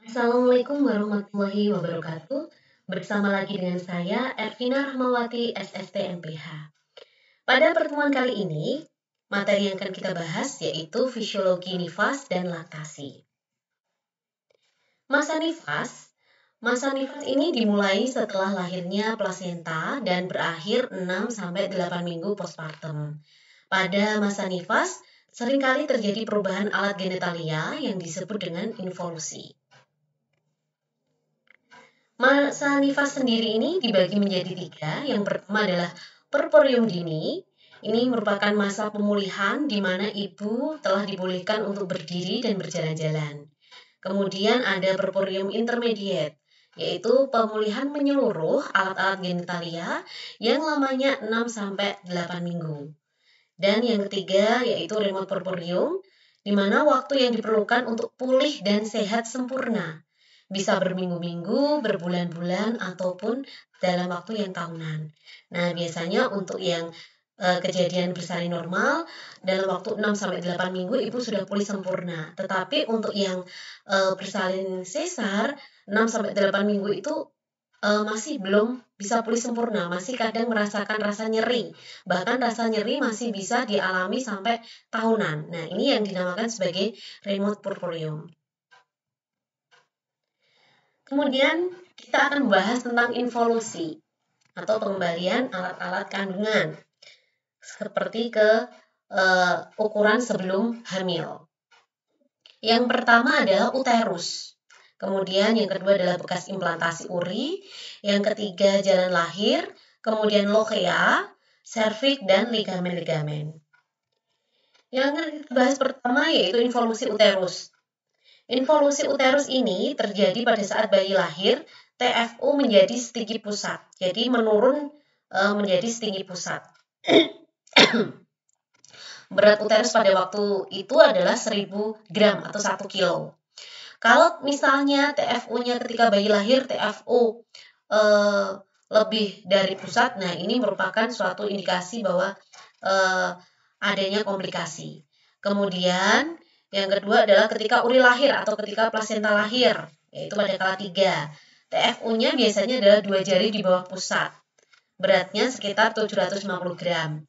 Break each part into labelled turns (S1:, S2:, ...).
S1: Assalamualaikum warahmatullahi wabarakatuh. Bersama lagi dengan saya, Ervina Rahmawati, SST MPH. Pada pertemuan kali ini, materi yang akan kita bahas yaitu fisiologi nifas dan laktasi. Masa nifas ini dimulai setelah lahirnya plasenta dan berakhir 6-8 minggu postpartum. Pada masa nifas, seringkali terjadi perubahan alat genitalia yang disebut dengan involusi. Masa nifas sendiri ini dibagi menjadi 3. Yang pertama adalah perporium dini. Ini merupakan masa pemulihan di mana ibu telah dibolehkan untuk berdiri dan berjalan-jalan. Kemudian ada perporium intermediate, yaitu pemulihan menyeluruh alat-alat genitalia yang lamanya 6-8 minggu. Dan yang ketiga yaitu remote perporium, di mana waktu yang diperlukan untuk pulih dan sehat sempurna. Bisa berminggu-minggu, berbulan-bulan, ataupun dalam waktu yang tahunan. Nah, biasanya untuk yang kejadian bersalin normal, dalam waktu 6-8 minggu ibu sudah pulih sempurna. Tetapi untuk yang bersalin sesar, 6-8 minggu itu masih belum bisa pulih sempurna, masih kadang merasakan rasa nyeri. Bahkan rasa nyeri masih bisa dialami sampai tahunan. Nah, ini yang dinamakan sebagai remote porphyrium. Kemudian kita akan membahas tentang involusi atau pengembalian alat-alat kandungan seperti ke ukuran sebelum hamil. Yang pertama adalah uterus. Kemudian yang kedua adalah bekas implantasi uri. Yang ketiga jalan lahir. Kemudian lochea, serviks, dan ligamen-ligamen. Yang akan kita bahas pertama yaitu involusi uterus. Involusi uterus ini terjadi pada saat bayi lahir, TFU menjadi setinggi pusat. Jadi menurun menjadi setinggi pusat. Berat uterus pada waktu itu adalah 1000 gram atau 1 kilo. Kalau misalnya TFU-nya ketika bayi lahir TFU lebih dari pusat, nah ini merupakan suatu indikasi bahwa adanya komplikasi. Kemudian yang kedua adalah ketika uri lahir atau ketika plasenta lahir, yaitu pada kala 3. TFU-nya biasanya adalah 2 jari di bawah pusat. Beratnya sekitar 750 gram.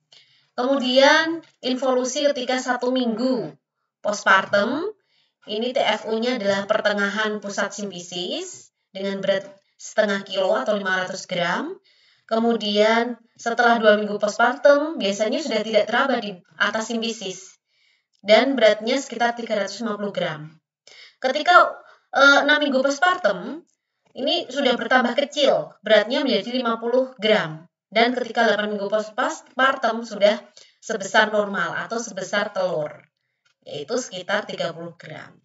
S1: Kemudian involusi ketika 1 minggu postpartum, ini TFU-nya adalah pertengahan pusat simfisis dengan berat setengah kilo atau 500 gram. Kemudian setelah 2 minggu postpartum, biasanya sudah tidak teraba di atas simfisis dan beratnya sekitar 350 gram. Ketika 6 minggu postpartum, ini sudah bertambah kecil, beratnya menjadi 50 gram. Dan ketika 8 minggu postpartum sudah sebesar normal atau sebesar telur, yaitu sekitar 30 gram.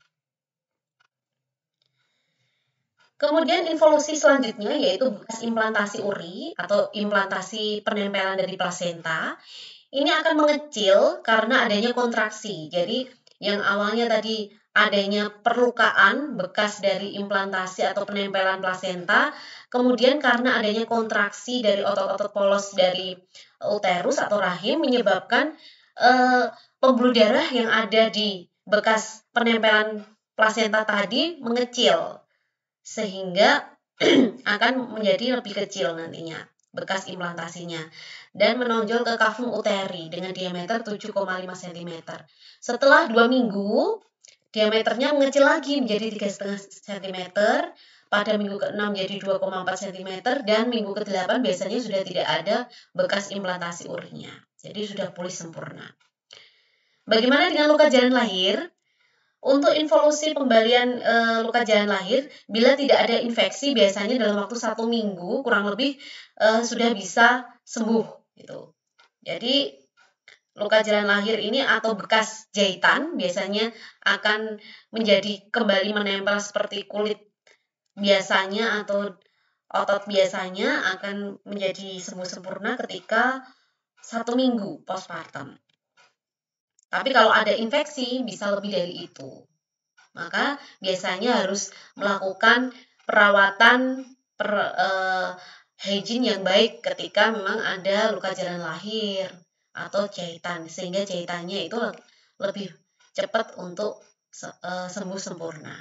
S1: Kemudian involusi selanjutnya yaitu bekas implantasi uri atau implantasi penempelan dari plasenta. Ini akan mengecil karena adanya kontraksi. Jadi yang awalnya tadi adanya perlukaan bekas dari implantasi atau penempelan plasenta, kemudian karena adanya kontraksi dari otot-otot polos dari uterus atau rahim menyebabkan pembuluh darah yang ada di bekas penempelan plasenta tadi mengecil, sehingga akan menjadi lebih kecil nantinya bekas implantasinya dan menonjol ke kavum uteri dengan diameter 7,5 cm. Setelah 2 minggu, diameternya mengecil lagi menjadi 3,5 cm, pada minggu ke-6 menjadi 2,4 cm, dan minggu ke-8 biasanya sudah tidak ada bekas implantasi urinya. Jadi sudah pulih sempurna. Bagaimana dengan luka jalan lahir? Untuk involusi pembalian luka jalan lahir, bila tidak ada infeksi, biasanya dalam waktu 1 minggu kurang lebih sudah bisa sembuh gitu. Jadi luka jalan lahir ini atau bekas jahitan biasanya akan menjadi kembali menempel seperti kulit biasanya atau otot biasanya, akan menjadi sembuh sempurna ketika 1 minggu postpartum. Tapi kalau ada infeksi bisa lebih dari itu. Maka biasanya harus melakukan perawatan hygiene yang baik ketika memang ada luka jalan lahir atau jahitan, sehingga jahitannya itu lebih cepat untuk sembuh sempurna.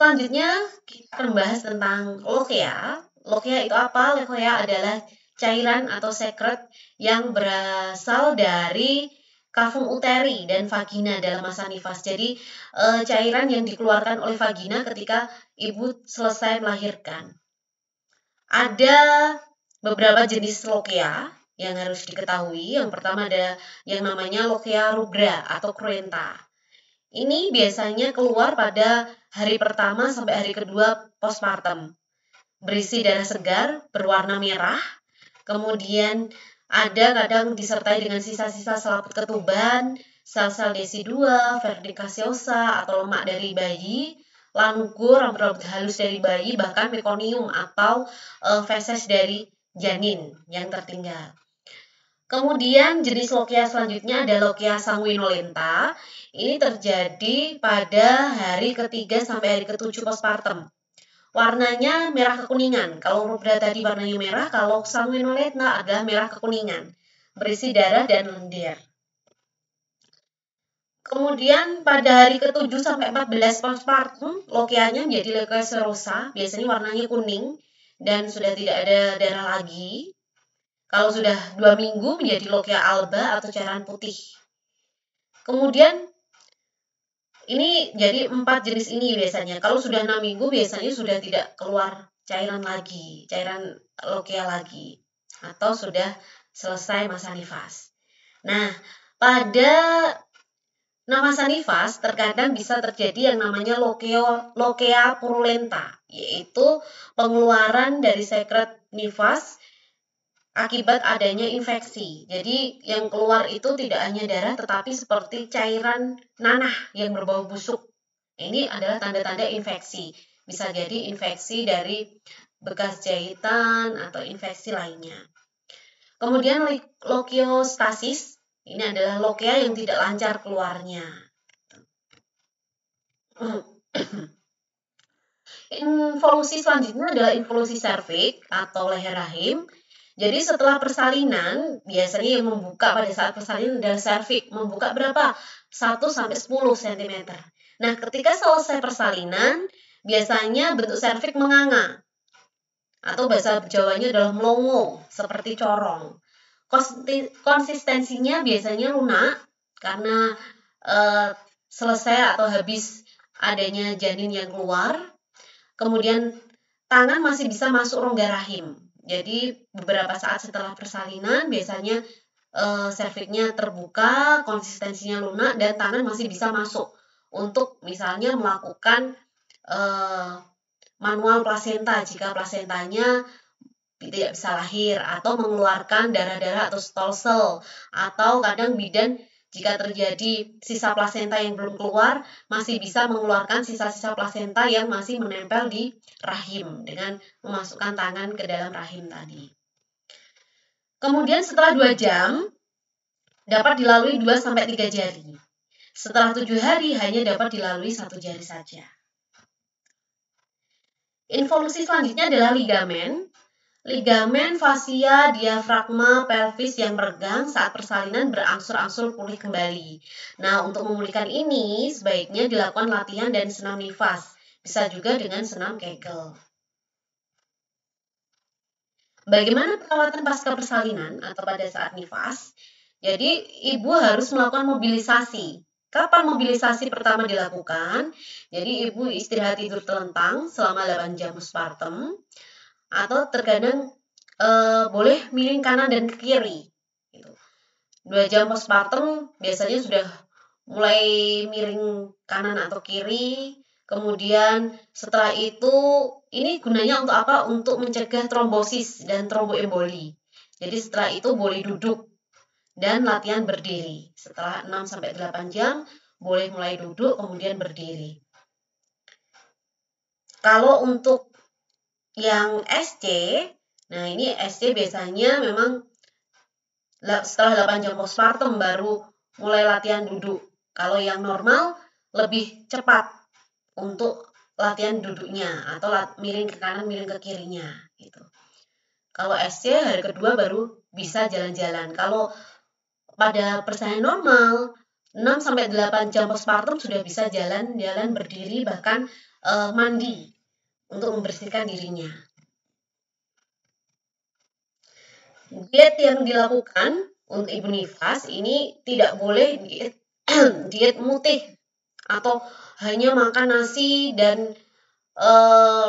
S1: Selanjutnya kita akan membahas tentang lokea. Lokea itu apa? Lokea adalah cairan atau sekret yang berasal dari kavum uteri dan vagina dalam masa nifas. Jadi cairan yang dikeluarkan oleh vagina ketika ibu selesai melahirkan. Ada beberapa jenis lokea yang harus diketahui. Yang pertama ada yang namanya lokea rubra atau cruenta. Ini biasanya keluar pada hari pertama sampai hari kedua postpartum. Berisi darah segar, berwarna merah. Kemudian ada kadang disertai dengan sisa-sisa selaput ketuban, sel-sel desi 2, vernica seosa atau lemak dari bayi, lanugo, rambut-rambut halus dari bayi, bahkan mekonium atau feses dari janin yang tertinggal. Kemudian jenis lokea selanjutnya ada lokea sanguinolenta. Ini terjadi pada hari ketiga sampai hari ketujuh postpartum. Warnanya merah kekuningan. Kalau rubra tadi warnanya merah, kalau sanguinolenta adalah merah kekuningan. Berisi darah dan lendir. Kemudian pada hari ke-7 sampai 14 postpartum, lokeanya menjadi lokea serosa, biasanya warnanya kuning dan sudah tidak ada darah lagi. Kalau sudah 2 minggu menjadi lokea alba atau cairan putih. Kemudian ini jadi 4 jenis ini biasanya. Kalau sudah 6 minggu biasanya sudah tidak keluar cairan lagi, cairan lokea lagi. Atau sudah selesai masa nifas. Nah, pada masa nifas terkadang bisa terjadi yang namanya lokea purulenta, yaitu pengeluaran dari sekret nifas akibat adanya infeksi. Jadi yang keluar itu tidak hanya darah tetapi seperti cairan nanah yang berbau busuk. Ini adalah tanda-tanda infeksi. Bisa jadi infeksi dari bekas jahitan atau infeksi lainnya. Kemudian lokeostasis, ini adalah lokea yang tidak lancar keluarnya. Involusi selanjutnya adalah involusi serviks atau leher rahim. Jadi setelah persalinan, biasanya yang membuka pada saat persalinan adalah serviks. Membuka berapa? 1 sampai 10 cm. Nah, ketika selesai persalinan, biasanya bentuk serviks menganga. Atau bahasa Jawanya adalah melongo, seperti corong. Konsistensinya biasanya lunak karena selesai atau habis adanya janin yang keluar. Kemudian tangan masih bisa masuk rongga rahim. Jadi beberapa saat setelah persalinan biasanya serviksnya terbuka, konsistensinya lunak dan tangan masih bisa masuk untuk misalnya melakukan manual plasenta jika plasentanya tidak bisa lahir atau mengeluarkan darah-darah atau stolsel, atau kadang bidan jika terjadi sisa plasenta yang belum keluar masih bisa mengeluarkan sisa-sisa plasenta yang masih menempel di rahim dengan memasukkan tangan ke dalam rahim tadi. Kemudian setelah 2 jam dapat dilalui 2 sampai 3 jari. Setelah 7 hari hanya dapat dilalui 1 jari saja. Involusi selanjutnya adalah ligamen. Ligamen fasia diafragma pelvis yang meregang saat persalinan berangsur-angsur pulih kembali. Nah, untuk memulihkan ini sebaiknya dilakukan latihan dan senam nifas. Bisa juga dengan senam Kegel. Bagaimana perawatan pasca persalinan atau pada saat nifas? Jadi, ibu harus melakukan mobilisasi. Kapan mobilisasi pertama dilakukan? Jadi, ibu istirahat tidur telentang selama 8 jam postpartum. Atau terkadang boleh miring kanan dan ke kiri. 2 jam postpartum biasanya sudah mulai miring kanan atau kiri. Kemudian setelah itu, ini gunanya untuk apa? Untuk mencegah trombosis dan tromboemboli. Jadi setelah itu boleh duduk dan latihan berdiri. Setelah 6-8 jam, boleh mulai duduk, kemudian berdiri. Kalau untuk yang SC, nah ini SC biasanya memang setelah 8 jam postpartum baru mulai latihan duduk. Kalau yang normal lebih cepat untuk latihan duduknya atau miring ke kanan, miring ke kirinya gitu. Kalau SC hari kedua baru bisa jalan-jalan. Kalau pada persalinan normal 6-8 jam postpartum sudah bisa jalan-jalan berdiri, bahkan mandi untuk membersihkan dirinya. Diet yang dilakukan untuk ibu nifas ini tidak boleh diet diet mutih atau hanya makan nasi dan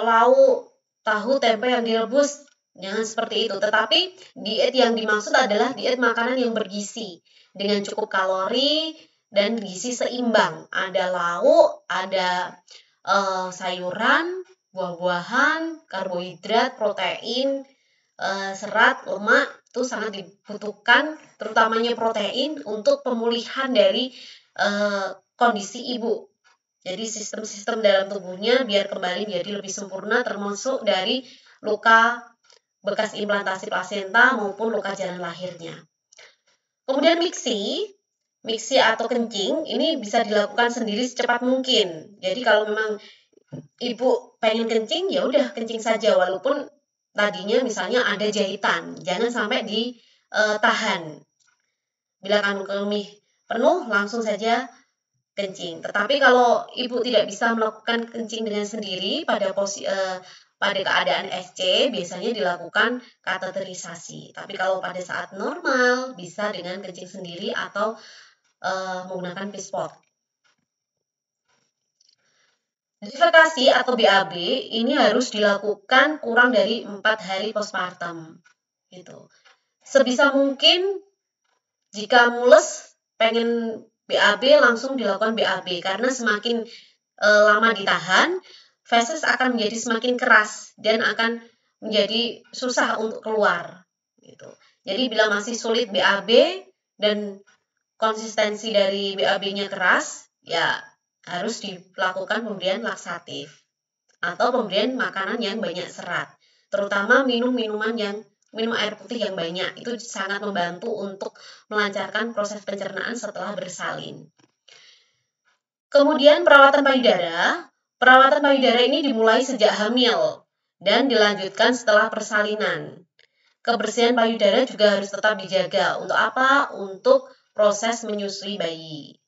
S1: lauk, tahu, tempe yang direbus. Jangan seperti itu. Tetapi diet yang dimaksud adalah diet makanan yang bergizi dengan cukup kalori dan gizi seimbang. Ada lauk, ada sayuran, buah-buahan, karbohidrat, protein, serat, lemak itu sangat dibutuhkan, terutamanya protein untuk pemulihan dari kondisi ibu. Jadi sistem-sistem dalam tubuhnya biar kembali menjadi lebih sempurna, termasuk dari luka bekas implantasi plasenta maupun luka jalan lahirnya. Kemudian mixi atau kencing ini bisa dilakukan sendiri secepat mungkin. Jadi kalau memang ibu pengen kencing, ya udah kencing saja walaupun tadinya misalnya ada jahitan, jangan sampai ditahan. Bila kandung kemih penuh, langsung saja kencing. Tetapi kalau ibu tidak bisa melakukan kencing dengan sendiri pada keadaan SC, biasanya dilakukan kateterisasi. Tapi kalau pada saat normal, bisa dengan kencing sendiri atau menggunakan pispot. Defekasi atau BAB ini harus dilakukan kurang dari 4 hari postpartum. Gitu. Sebisa mungkin jika mules pengen BAB langsung dilakukan BAB karena semakin lama ditahan, feses akan menjadi semakin keras dan akan menjadi susah untuk keluar. Gitu. Jadi bila masih sulit BAB dan konsistensi dari BAB-nya keras, ya harus dilakukan pemberian laksatif atau pemberian makanan yang banyak serat, terutama minum air putih yang banyak. Itu sangat membantu untuk melancarkan proses pencernaan setelah bersalin. Kemudian perawatan payudara ini dimulai sejak hamil dan dilanjutkan setelah persalinan. Kebersihan payudara juga harus tetap dijaga. Untuk apa? Untuk proses menyusui bayi.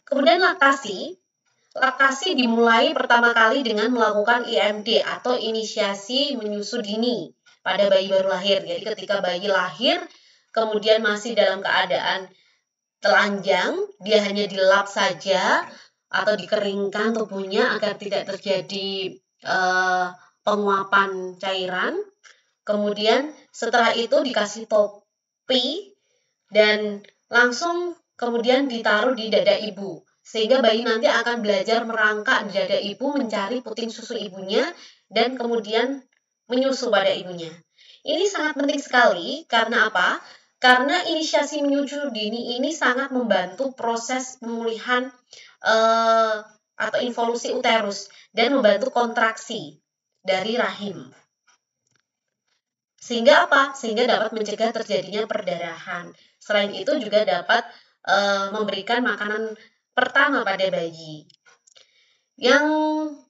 S1: Kemudian laktasi dimulai pertama kali dengan melakukan IMD atau inisiasi menyusu dini pada bayi baru lahir. Jadi ketika bayi lahir, kemudian masih dalam keadaan telanjang, dia hanya dilap saja atau dikeringkan tubuhnya agar tidak terjadi penguapan cairan. Kemudian setelah itu dikasih topi dan langsung kemudian ditaruh di dada ibu. Sehingga bayi nanti akan belajar merangkak di dada ibu, mencari puting susu ibunya, dan kemudian menyusu pada ibunya. Ini sangat penting sekali, karena apa? Karena inisiasi menyusu dini ini sangat membantu proses pemulihan atau involusi uterus dan membantu kontraksi dari rahim. Sehingga apa? Sehingga dapat mencegah terjadinya perdarahan. Selain itu juga dapat memberikan makanan pertama pada bayi. Yang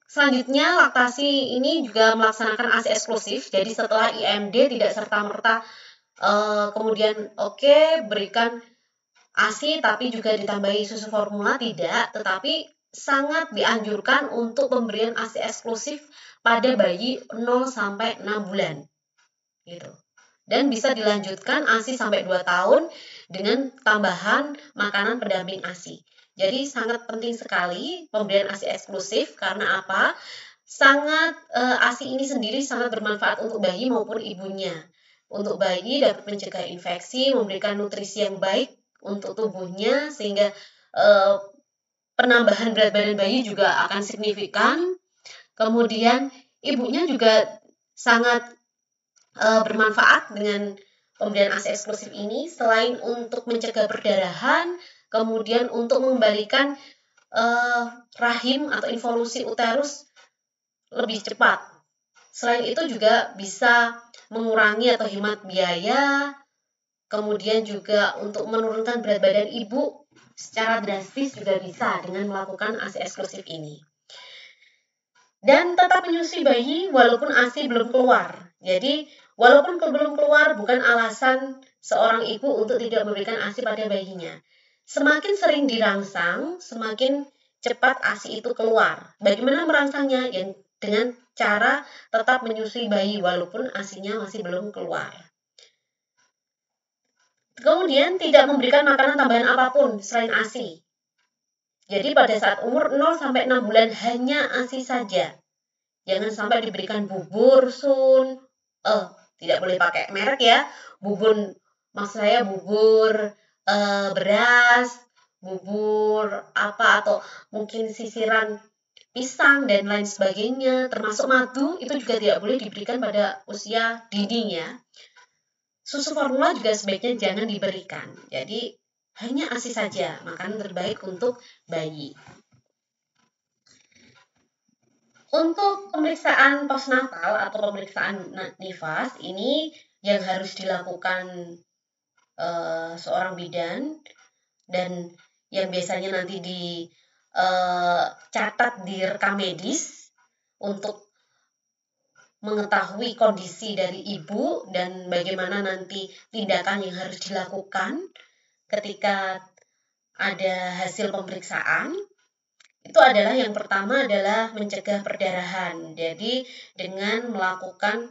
S1: selanjutnya, laktasi ini juga melaksanakan ASI eksklusif. Jadi setelah IMD tidak serta-merta kemudian berikan ASI tapi juga ditambahi susu formula, tidak. Tetapi sangat dianjurkan untuk pemberian ASI eksklusif pada bayi 0-6 bulan. Gitu. Dan bisa dilanjutkan ASI sampai 2 tahun dengan tambahan makanan pendamping ASI. Jadi sangat penting sekali pemberian ASI eksklusif, karena apa? ASI ini sendiri sangat bermanfaat untuk bayi maupun ibunya. Untuk bayi dapat mencegah infeksi, memberikan nutrisi yang baik untuk tubuhnya, sehingga penambahan berat badan bayi juga akan signifikan. Kemudian ibunya juga sangat bermanfaat dengan pemberian ASI eksklusif ini, selain untuk mencegah perdarahan, kemudian untuk mengembalikan rahim atau involusi uterus lebih cepat. Selain itu juga bisa mengurangi atau hemat biaya, kemudian juga untuk menurunkan berat badan ibu secara drastis juga bisa dengan melakukan ASI eksklusif ini. Dan tetap menyusui bayi walaupun ASI belum keluar. Jadi walaupun belum keluar bukan alasan seorang ibu untuk tidak memberikan ASI pada bayinya. Semakin sering dirangsang, semakin cepat ASI itu keluar. Bagaimana merangsangnya? Ya, dengan cara tetap menyusui bayi walaupun ASI-nya masih belum keluar. Kemudian tidak memberikan makanan tambahan apapun selain ASI. Jadi pada saat umur 0 sampai 6 bulan hanya ASI saja. Jangan sampai diberikan bubur, sun. Tidak boleh pakai merek ya. Bubur, maksud saya bubur beras, bubur apa, atau mungkin sisiran pisang dan lain sebagainya, termasuk madu, itu juga tidak boleh diberikan pada usia dini ya. Susu formula juga sebaiknya jangan diberikan. Jadi hanya ASI saja, makanan terbaik untuk bayi. Untuk pemeriksaan postnatal atau pemeriksaan nifas ini yang harus dilakukan seorang bidan dan yang biasanya nanti dicatat di rekam medis untuk mengetahui kondisi dari ibu dan bagaimana nanti tindakan yang harus dilakukan ketika ada hasil pemeriksaan. Itu adalah yang pertama adalah mencegah perdarahan. Jadi dengan melakukan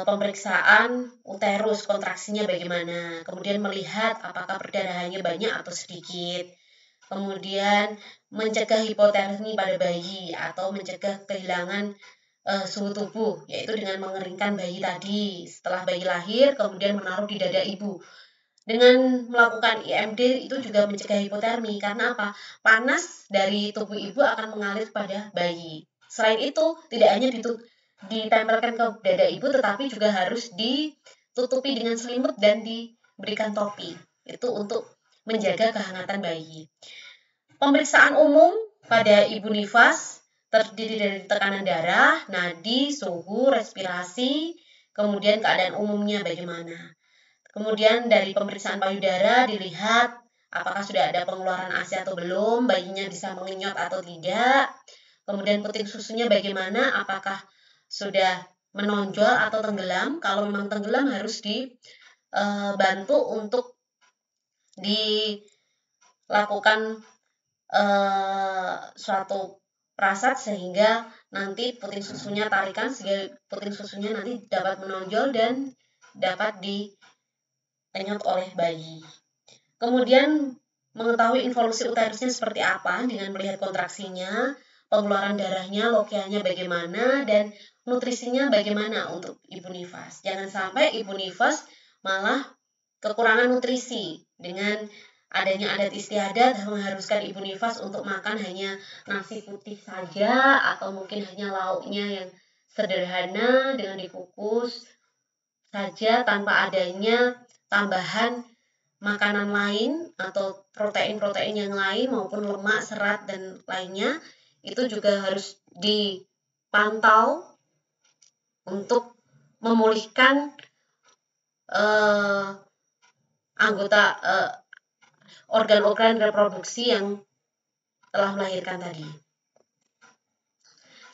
S1: pemeriksaan uterus, kontraksinya bagaimana, kemudian melihat apakah perdarahannya banyak atau sedikit, kemudian mencegah hipotermi pada bayi atau mencegah kehilangan suhu tubuh, yaitu dengan mengeringkan bayi tadi setelah bayi lahir, kemudian menaruh di dada ibu. Dengan melakukan IMD itu juga mencegah hipotermi, karena apa? Panas dari tubuh ibu akan mengalir pada bayi. Selain itu, tidak hanya ditempelkan ke dada ibu, tetapi juga harus ditutupi dengan selimut dan diberikan topi. Itu untuk menjaga kehangatan bayi. Pemeriksaan umum pada ibu nifas terdiri dari tekanan darah, nadi, suhu, respirasi, kemudian keadaan umumnya bagaimana. Kemudian dari pemeriksaan payudara dilihat apakah sudah ada pengeluaran ASI atau belum, bayinya bisa mengenyot atau tidak. Kemudian puting susunya bagaimana, apakah sudah menonjol atau tenggelam. Kalau memang tenggelam harus dibantu untuk dilakukan suatu prasat sehingga nanti puting susunya tarikan sehingga puting susunya nanti dapat menonjol dan dapat dikenyot oleh bayi. Kemudian mengetahui involusi uterusnya seperti apa dengan melihat kontraksinya, pengeluaran darahnya, lokianya bagaimana, dan nutrisinya bagaimana untuk ibu nifas. Jangan sampai ibu nifas malah kekurangan nutrisi dengan adanya adat istiadat mengharuskan ibu nifas untuk makan hanya nasi putih saja atau mungkin hanya lauknya yang sederhana dengan dikukus saja tanpa adanya tambahan makanan lain atau protein-protein yang lain maupun lemak, serat, dan lainnya. Itu juga harus dipantau untuk memulihkan anggota organ-organ reproduksi yang telah melahirkan tadi.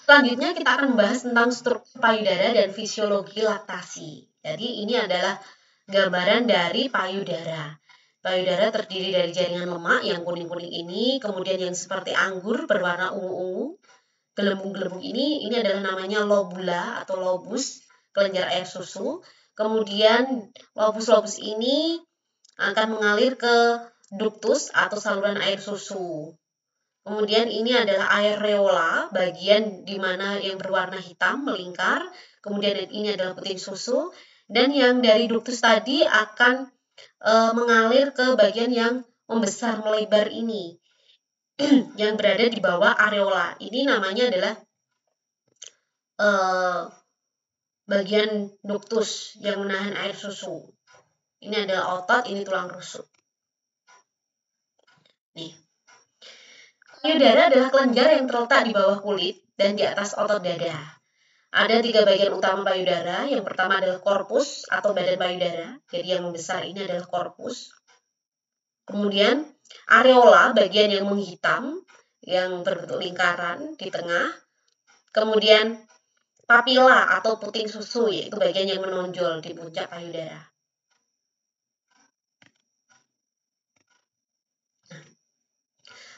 S1: Selanjutnya kita akan membahas tentang struktur payudara dan fisiologi laktasi. Jadi ini adalah gambaran dari payudara. Payudara terdiri dari jaringan lemak yang kuning-kuning ini, kemudian yang seperti anggur berwarna ungu-ungu. Gelembung-gelembung ini adalah namanya lobula atau lobus, kelenjar air susu. Kemudian lobus-lobus ini akan mengalir ke ductus atau saluran air susu. Kemudian ini adalah areola, bagian di mana yang berwarna hitam melingkar. Kemudian ini adalah puting susu. Dan yang dari ductus tadi akan mengalir ke bagian yang membesar melebar ini, yang berada di bawah areola. Ini namanya adalah bagian ductus yang menahan air susu. Ini adalah otot, ini tulang rusuk. Nih. Payudara adalah kelenjar yang terletak di bawah kulit dan di atas otot dada. Ada 3 bagian utama payudara. Yang pertama adalah korpus atau badan payudara. Jadi yang membesar ini adalah korpus. Kemudian areola, bagian yang menghitam, yang berbentuk lingkaran di tengah. Kemudian papila atau puting susu, yaitu bagian yang menonjol di puncak payudara.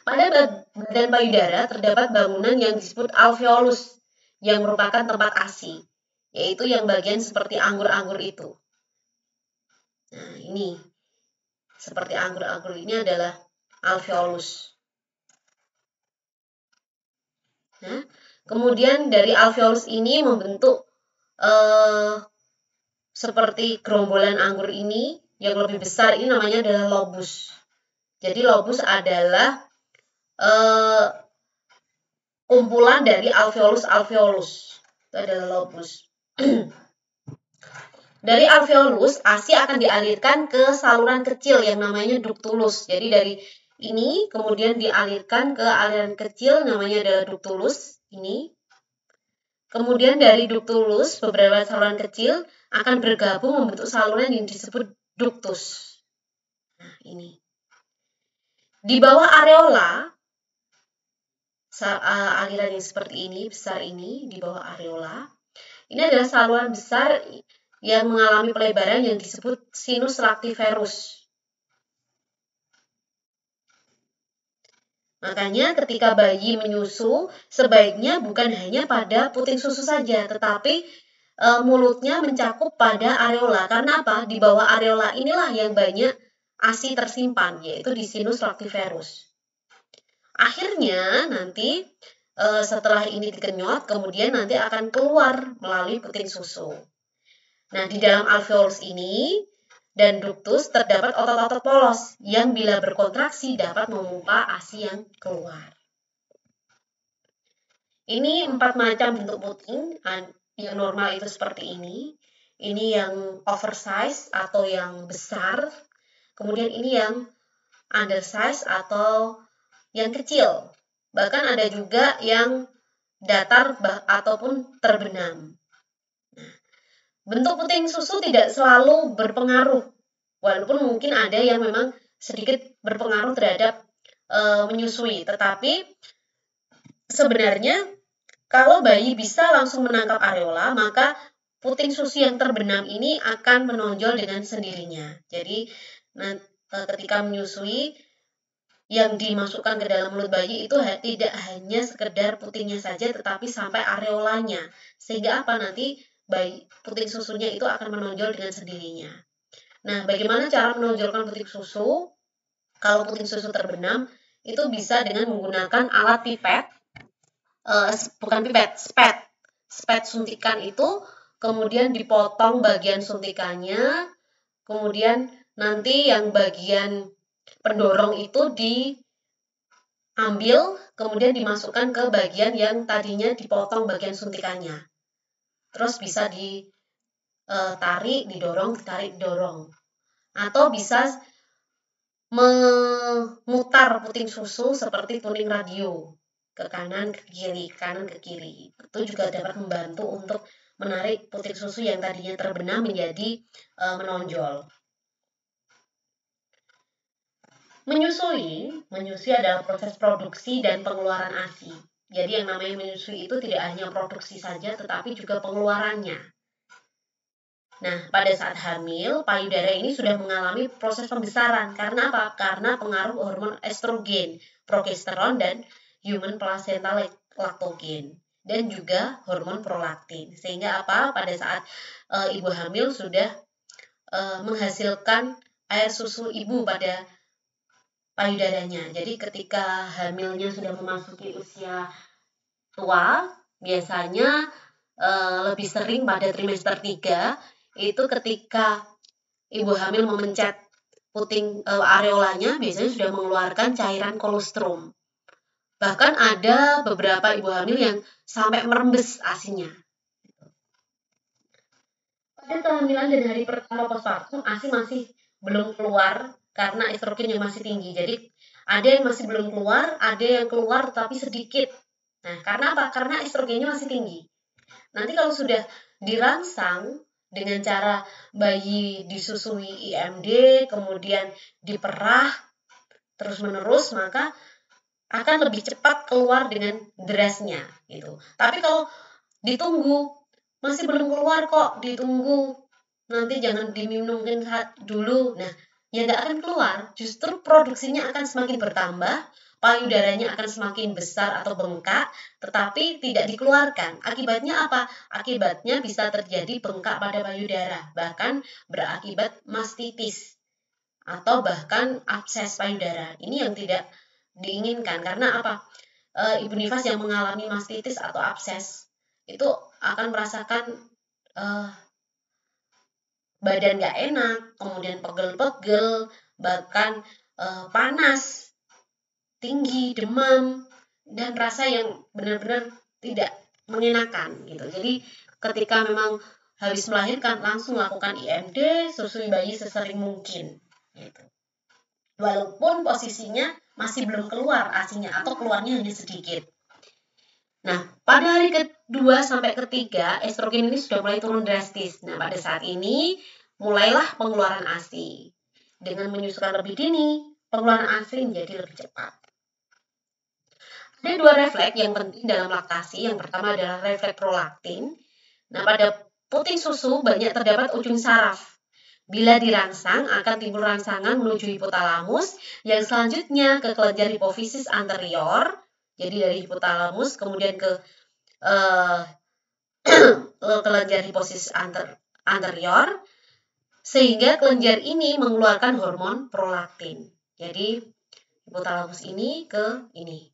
S1: Pada badan payudara terdapat bangunan yang disebut alveolus yang merupakan tempat ASI, yaitu yang bagian seperti anggur-anggur itu. Nah, ini seperti anggur-anggur ini adalah alveolus. Nah, kemudian dari alveolus ini membentuk seperti gerombolan anggur ini yang lebih besar, ini namanya adalah lobus. Jadi lobus adalah kumpulan dari alveolus. Itu adalah lobus. Dari alveolus, ASI akan dialirkan ke saluran kecil yang namanya ductulus. Jadi dari ini kemudian dialirkan ke aliran kecil namanya adalah ductulus. Ini. Kemudian dari ductulus, beberapa saluran kecil akan bergabung membentuk saluran yang disebut ductus. Nah, ini. Di bawah areola, aliran yang seperti ini, besar ini, di bawah areola, ini adalah saluran besar yang mengalami pelebaran yang disebut sinus lactiferus. Makanya ketika bayi menyusu, sebaiknya bukan hanya pada puting susu saja, tetapi mulutnya mencakup pada areola. Karena apa? Di bawah areola inilah yang banyak ASI tersimpan, yaitu di sinus lactiferus. Akhirnya nanti setelah ini dikenyot, kemudian nanti akan keluar melalui puting susu. Nah, di dalam alveolus ini dan ductus terdapat otot-otot polos yang bila berkontraksi dapat memompa ASI yang keluar. Ini 4 macam bentuk puting. Yang normal itu seperti ini. Ini yang oversize atau yang besar. Kemudian ini yang undersize atau yang kecil. Bahkan ada juga yang datar ataupun terbenam. Bentuk puting susu tidak selalu berpengaruh, walaupun mungkin ada yang memang sedikit berpengaruh terhadap menyusui. Tetapi sebenarnya kalau bayi bisa langsung menangkap areola, maka puting susu yang terbenam ini akan menonjol dengan sendirinya. Jadi ketika menyusui, yang dimasukkan ke dalam mulut bayi itu tidak hanya sekedar putingnya saja, tetapi sampai areolanya. Sehingga apa? Nanti puting susunya itu akan menonjol dengan sendirinya. Nah, bagaimana cara menonjolkan puting susu? Kalau puting susu terbenam, itu bisa dengan menggunakan alat pipet, bukan pipet, spet suntikan itu, kemudian dipotong bagian suntikannya, kemudian nanti yang bagian pendorong itu diambil, kemudian dimasukkan ke bagian yang tadinya dipotong bagian suntikannya. Terus bisa ditarik, didorong, ditarik, didorong. Atau bisa memutar puting susu seperti tuning radio, ke kanan, ke kiri, kanan, ke kiri. Itu juga dapat membantu untuk menarik puting susu yang tadinya terbenam menjadi menonjol. Menyusui adalah proses produksi dan pengeluaran ASI. Jadi yang namanya menyusui itu tidak hanya produksi saja, tetapi juga pengeluarannya. Nah, pada saat hamil, payudara ini sudah mengalami proses pembesaran. Karena apa? Karena pengaruh hormon estrogen, progesteron, dan human placenta lactogen. Dan juga hormon prolaktin. Sehingga apa? Pada saat ibu hamil sudah menghasilkan air susu ibu pada payudaranya. Jadi ketika hamilnya sudah memasuki usia tua, biasanya lebih sering pada trimester 3, itu ketika ibu hamil memencet puting areolanya, biasanya sudah mengeluarkan cairan kolostrum. Bahkan ada beberapa ibu hamil yang sampai merembes ASI-nya. Pada kehamilan dan hari pertama postpartum, ASI masih belum keluar karena estrogen yang masih tinggi. Jadi ada yang masih belum keluar, ada yang keluar tapi sedikit. Nah, karena apa? Karena estrogennya masih tinggi. Nanti kalau sudah dirangsang dengan cara bayi disusui IMD, kemudian diperah terus-menerus, maka akan lebih cepat keluar dengan derasnya gitu. Tapi kalau ditunggu, masih belum keluar kok, ditunggu, nanti jangan diminumkan dulu. Nah, ya nggak akan keluar, justru produksinya akan semakin bertambah, payudaranya akan semakin besar atau bengkak, tetapi tidak dikeluarkan. Akibatnya apa? Akibatnya bisa terjadi bengkak pada payudara, bahkan berakibat mastitis atau bahkan abses payudara. Ini yang tidak diinginkan karena apa? Ibu nifas yang mengalami mastitis atau abses itu akan merasakan badan nggak enak, kemudian pegel-pegel, bahkan panas, tinggi, demam, dan rasa yang benar-benar tidak mengenakan gitu. Jadi ketika memang habis melahirkan langsung lakukan IMD, susui bayi sesering mungkin gitu. Walaupun posisinya masih belum keluar ASI-nya atau keluarnya hanya sedikit. Nah, pada hari kedua sampai ketiga, estrogen ini sudah mulai turun drastis. Nah, pada saat ini mulailah pengeluaran ASI. Dengan menyusukan lebih dini, pengeluaran ASI menjadi lebih cepat. Ada dua refleks yang penting dalam laktasi. Yang pertama adalah refleks prolaktin. Nah, pada puting susu banyak terdapat ujung saraf. Bila dirangsang, akan timbul rangsangan menuju hipotalamus, yang selanjutnya ke kelenjar hipofisis anterior. Jadi dari hipotalamus kemudian ke kelenjar hipofisis anterior, sehingga kelenjar ini mengeluarkan hormon prolaktin. Jadi hipotalamus ini ke ini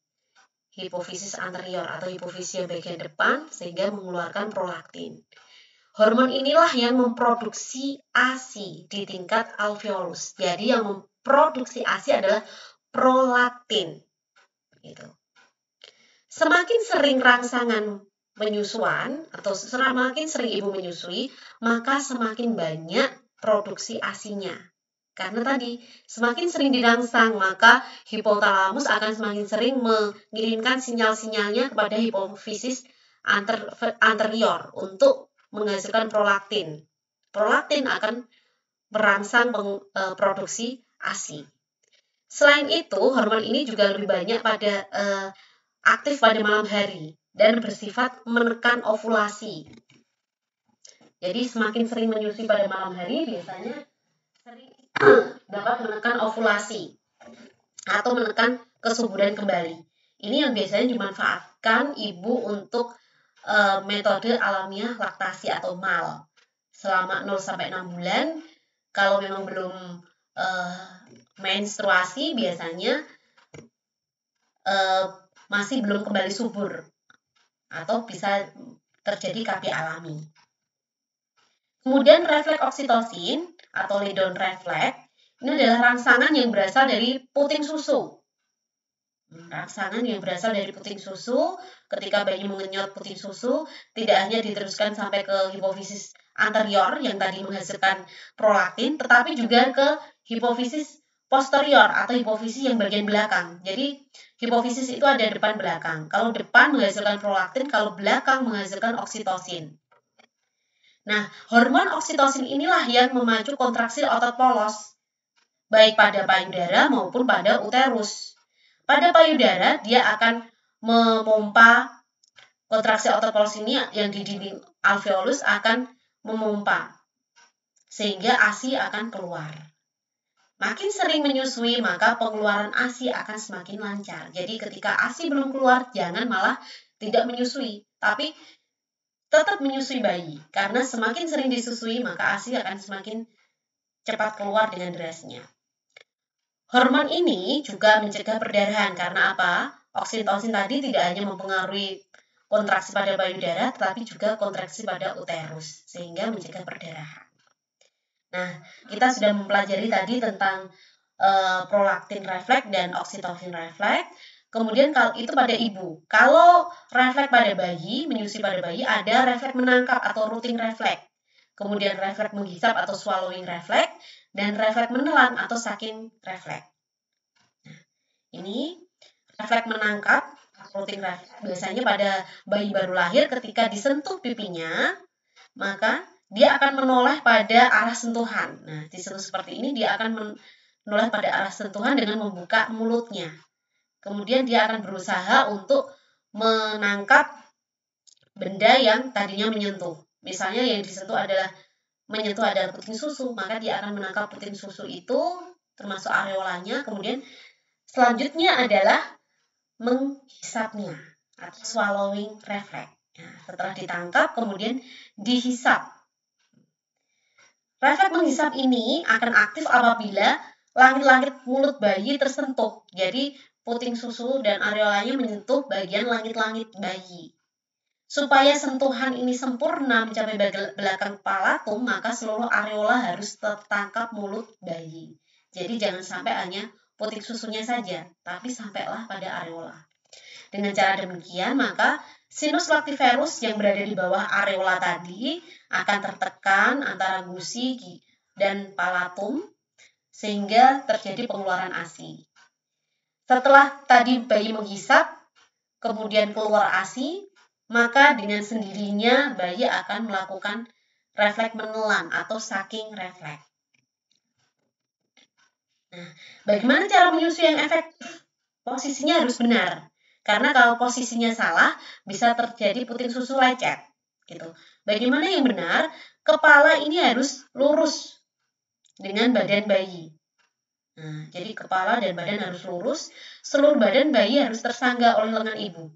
S1: hipofisis anterior atau hipofisis bagian depan, sehingga mengeluarkan prolaktin. Hormon inilah yang memproduksi ASI di tingkat alveolus. Jadi yang memproduksi ASI adalah prolaktin. Gitu. Semakin sering rangsangan menyusuan atau semakin sering ibu menyusui, maka semakin banyak produksi ASI-nya. Karena tadi semakin sering dirangsang, maka hipotalamus akan semakin sering mengirimkan sinyal-sinyalnya kepada hipofisis anterior untuk menghasilkan prolaktin. Prolaktin akan merangsang produksi ASI. Selain itu, hormon ini juga lebih banyak pada aktif pada malam hari dan bersifat menekan ovulasi. Jadi semakin sering menyusui pada malam hari biasanya sering dapat menekan ovulasi atau menekan kesuburan kembali. Ini yang biasanya dimanfaatkan ibu untuk metode alamiah laktasi atau MAL selama 0-6 bulan. Kalau memang belum menstruasi biasanya masih belum kembali subur atau bisa terjadi KB alami. Kemudian refleks oksitosin atau Ledon refleks ini adalah rangsangan yang berasal dari puting susu. Rangsangan yang berasal dari puting susu, ketika bayi mengenyot puting susu, tidak hanya diteruskan sampai ke hipofisis anterior yang tadi menghasilkan prolaktin, tetapi juga ke hipofisis posterior atau hipofisis yang bagian belakang. Jadi hipofisis itu ada depan belakang. Kalau depan menghasilkan prolaktin, kalau belakang menghasilkan oksitosin. Nah, hormon oksitosin inilah yang memacu kontraksi otot polos, baik pada payudara maupun pada uterus. Pada payudara, dia akan memompa kontraksi otot polos ini yang di dinding alveolus akan memompa, sehingga ASI akan keluar. Makin sering menyusui, maka pengeluaran ASI akan semakin lancar. Jadi ketika ASI belum keluar, jangan malah tidak menyusui, tapi tetap menyusui bayi. Karena semakin sering disusui, maka ASI akan semakin cepat keluar dengan derasnya. Hormon ini juga mencegah perdarahan karena apa? Oksitosin tadi tidak hanya mempengaruhi kontraksi pada payudara, tetapi juga kontraksi pada uterus, sehingga mencegah perdarahan. Nah, kita sudah mempelajari tadi tentang prolaktin refleks dan oksitosin refleks. Kemudian kalau itu pada ibu. Kalau refleks pada bayi, menyusui pada bayi, ada refleks menangkap atau rooting refleks. Kemudian refleks menghisap atau swallowing refleks, dan refleks menelan atau sucking refleks. Nah, ini refleks menangkap atau rooting refleks biasanya pada bayi baru lahir ketika disentuh pipinya, maka dia akan menoleh pada arah sentuhan. Nah, disentuh seperti ini dia akan menoleh pada arah sentuhan dengan membuka mulutnya. Kemudian dia akan berusaha untuk menangkap benda yang tadinya menyentuh. Misalnya yang disentuh adalah puting susu, maka dia akan menangkap puting susu itu termasuk areolanya, kemudian Selanjutnya adalah menghisapnya atau swallowing reflex. Nah, setelah ditangkap kemudian dihisap. Refleks menghisap ini akan aktif apabila langit-langit mulut bayi tersentuh. Jadi puting susu dan areolanya menyentuh bagian langit-langit bayi. Supaya sentuhan ini sempurna mencapai belakang palatum, maka seluruh areola harus tertangkap mulut bayi. Jadi jangan sampai hanya puting susunya saja, tapi sampailah pada areola. Dengan cara demikian, maka sinus lactiferus yang berada di bawah areola tadi akan tertekan antara gusi dan palatum sehingga terjadi pengeluaran ASI. Setelah tadi bayi menghisap, kemudian keluar ASI, maka dengan sendirinya bayi akan melakukan refleks menelan atau sucking refleks. Nah, bagaimana cara menyusui yang efektif? Posisinya harus benar. Karena kalau posisinya salah, bisa terjadi puting susu lecet. Gitu. Bagaimana yang benar? Kepala ini harus lurus dengan badan bayi. Nah, jadi kepala dan badan harus lurus. Seluruh badan bayi harus tersangga oleh lengan ibu.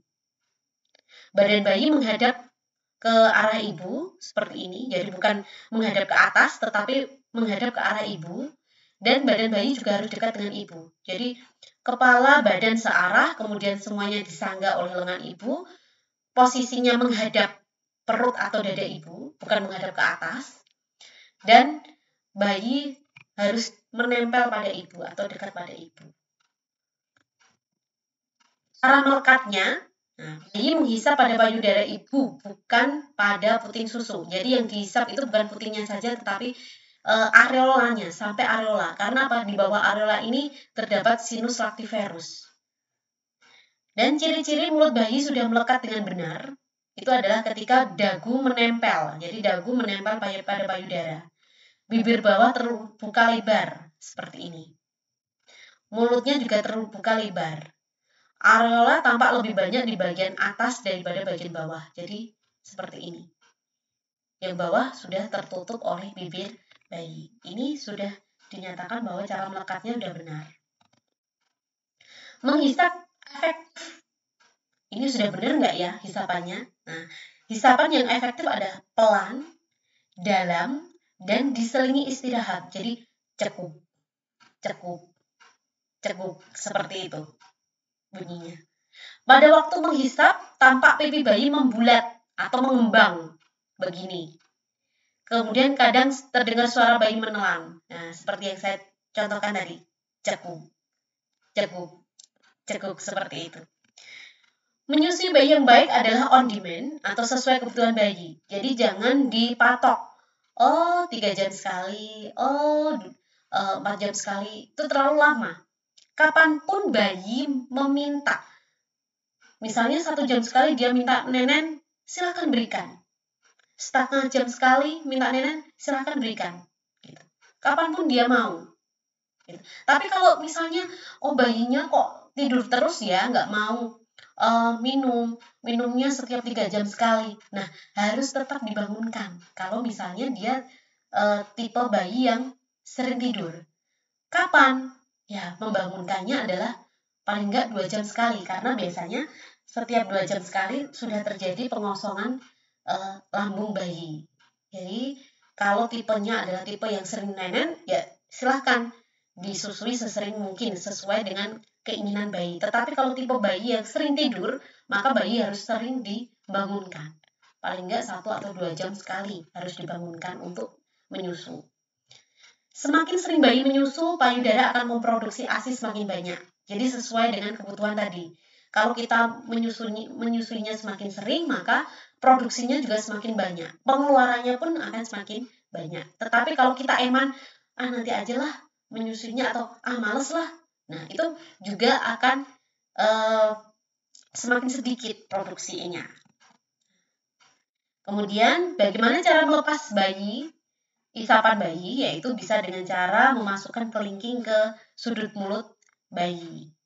S1: Badan bayi menghadap ke arah ibu seperti ini. Jadi bukan menghadap ke atas, tetapi menghadap ke arah ibu. Dan badan bayi juga harus dekat dengan ibu. Jadi kepala, badan searah, kemudian semuanya disangga oleh lengan ibu. Posisinya menghadap perut atau dada ibu, bukan menghadap ke atas. Dan bayi harus menempel pada ibu atau dekat pada ibu. Cara melekatnya, bayi menghisap pada payudara ibu, bukan pada puting susu. Jadi yang dihisap itu bukan putingnya saja, tetapi areolanya, sampai areola. Karena apa? Di bawah areola ini terdapat sinus lactiferus. Dan ciri-ciri mulut bayi sudah melekat dengan benar, itu adalah ketika dagu menempel. Jadi dagu menempel pada payudara. Bibir bawah terbuka lebar, seperti ini. Mulutnya juga terbuka lebar. Areola tampak lebih banyak di bagian atas daripada bagian bawah. Jadi seperti ini. Yang bawah sudah tertutup oleh bibir bayi. Ini sudah dinyatakan bahwa cara melekatnya sudah benar. Menghisap efektif. Ini sudah benar nggak ya hisapannya? Nah, hisapan yang efektif adalah pelan, dalam, dan diselingi istirahat. Jadi cekup, cekup, cekup. Seperti itu bunyinya. Pada waktu menghisap, tampak pipi bayi membulat atau mengembang. Begini. Kemudian kadang terdengar suara bayi menelan. Nah, seperti yang saya contohkan tadi. Cekuk, cekuk, cekuk, seperti itu. Menyusui bayi yang baik adalah on demand atau sesuai kebutuhan bayi. Jadi jangan dipatok. Oh, 3 jam sekali. Oh, 4 jam sekali. Itu terlalu lama. Kapanpun bayi meminta. Misalnya 1 jam sekali dia minta nenen, silakan berikan. Setengah jam sekali minta nenen, silakan berikan. Gitu. Kapanpun dia mau. Gitu. Tapi kalau misalnya, bayinya kok tidur terus ya, nggak mau minumnya setiap 3 jam sekali. Nah, harus tetap dibangunkan. Kalau misalnya dia tipe bayi yang sering tidur. Kapan? Ya, membangunkannya adalah paling nggak 2 jam sekali. Karena biasanya setiap 2 jam sekali sudah terjadi pengosongan lambung bayi. Jadi kalau tipenya adalah tipe yang sering nenen, ya silahkan disusui sesering mungkin sesuai dengan keinginan bayi. Tetapi kalau tipe bayi yang sering tidur, maka bayi harus sering dibangunkan. Paling nggak 1 atau 2 jam sekali harus dibangunkan untuk menyusu. Semakin sering bayi menyusu, payudara akan memproduksi ASI semakin banyak. Jadi sesuai dengan kebutuhan tadi. Kalau kita menyusuinya semakin sering, maka produksinya juga semakin banyak. Pengeluarannya pun akan semakin banyak. Tetapi kalau kita eman, nanti aja lah menyusuinya atau males lah. Nah, itu juga akan semakin sedikit produksinya. Kemudian, bagaimana cara melepas bayi? Isapan bayi, yaitu bisa dengan cara memasukkan kelingking ke sudut mulut bayi.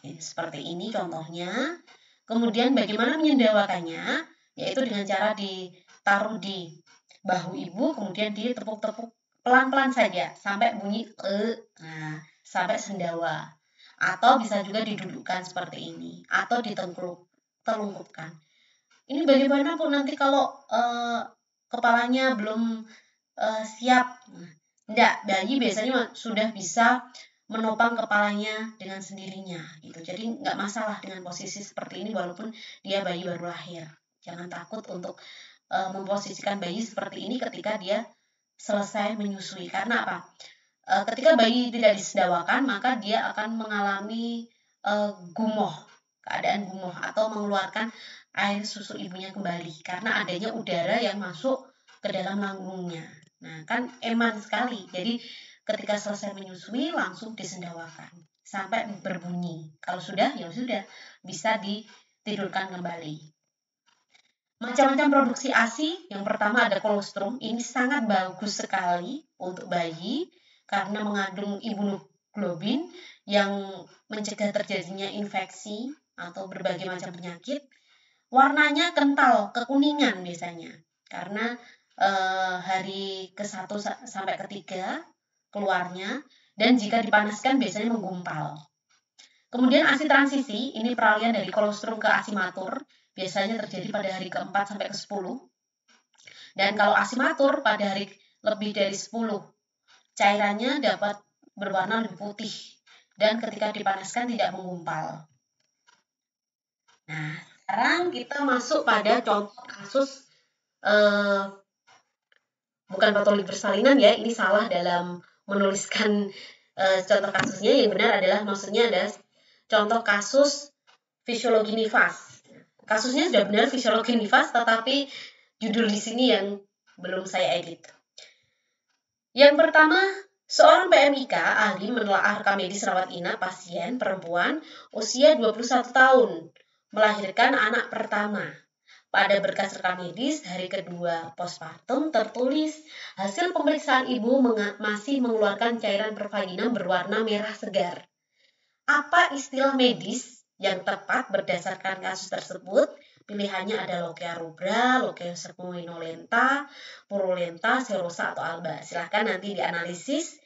S1: Seperti ini contohnya. Kemudian bagaimana menyendawakannya, yaitu dengan cara ditaruh di bahu ibu, kemudian ditepuk-tepuk pelan-pelan saja sampai bunyi sampai sendawa. Atau bisa juga didudukkan seperti ini, atau ditelungkupkan. Ini bagaimanapun nanti kalau kepalanya belum siap. Enggak, bayi biasanya sudah bisa menopang kepalanya dengan sendirinya gitu. Jadi nggak masalah dengan posisi seperti ini walaupun dia bayi baru lahir. Jangan takut untuk memposisikan bayi seperti ini ketika dia selesai menyusui. Karena apa? Ketika bayi tidak disedawakan, maka dia akan mengalami gumoh, keadaan gumoh atau mengeluarkan air susu ibunya kembali karena adanya udara yang masuk ke dalam lambungnya. Nah, kan eman sekali. Jadi ketika selesai menyusui langsung disendawakan sampai berbunyi. Kalau sudah, ya sudah, bisa ditidurkan kembali. Macam-macam produksi ASI, yang pertama ada kolostrum, ini sangat bagus sekali untuk bayi karena mengandung imunoglobin yang mencegah terjadinya infeksi atau berbagai macam penyakit. Warnanya kental, kekuningan biasanya, karena hari ke-1 sampai ke-3 keluarnya, dan jika dipanaskan biasanya menggumpal. Kemudian ASI transisi, ini peralihan dari kolostrum ke ASI matur, biasanya terjadi pada hari ke-4 sampai ke-10. Dan kalau ASI matur pada hari lebih dari 10, cairannya dapat berwarna lebih putih dan ketika dipanaskan tidak menggumpal. Nah, sekarang kita masuk pada contoh kasus bukan patologi persalinan ya, ini salah dalam menuliskan contoh kasusnya. Yang benar adalah maksudnya ada contoh kasus fisiologi nifas. Kasusnya sudah benar fisiologi nifas, tetapi judul di sini yang belum saya edit. Yang pertama, seorang PMIK ahli menelaah rekam medis rawat inap pasien perempuan usia 21 tahun melahirkan anak pertama. Pada berkas rekam medis hari kedua postpartum tertulis hasil pemeriksaan ibu masih mengeluarkan cairan pervaginam berwarna merah segar. Apa istilah medis yang tepat berdasarkan kasus tersebut? Pilihannya ada Lochia rubra, Lochia serpulenta, purulenta, serosa, atau alba. Silahkan nanti dianalisis,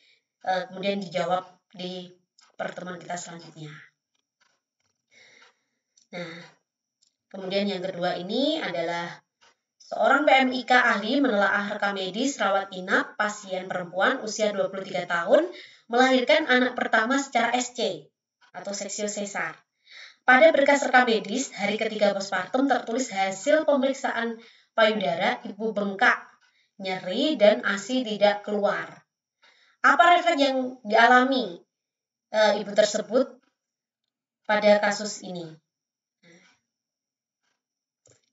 S1: kemudian dijawab di pertemuan kita selanjutnya. Nah, kemudian yang kedua ini adalah seorang PMIK ahli menelaah rekam medis rawat inap pasien perempuan usia 23 tahun melahirkan anak pertama secara SC atau seksio sesar. Pada berkas rekam medis hari ketiga postpartum tertulis hasil pemeriksaan payudara ibu bengkak, nyeri dan ASI tidak keluar. Apa refleks yang dialami ibu tersebut pada kasus ini?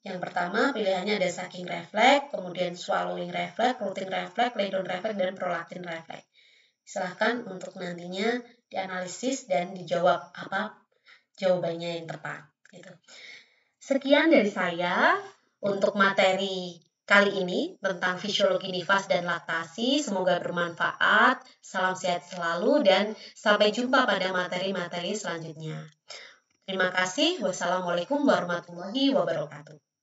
S1: Yang pertama pilihannya ada sucking reflex, kemudian swallowing reflex, rooting reflex, ledon reflex, dan prolactin reflex. Silahkan untuk nantinya dianalisis dan dijawab apa jawabannya yang tepat. Gitu. Sekian dari saya untuk materi kali ini tentang fisiologi nifas dan laktasi. Semoga bermanfaat. Salam sehat selalu dan sampai jumpa pada materi-materi selanjutnya. Terima kasih. Wassalamualaikum warahmatullahi wabarakatuh.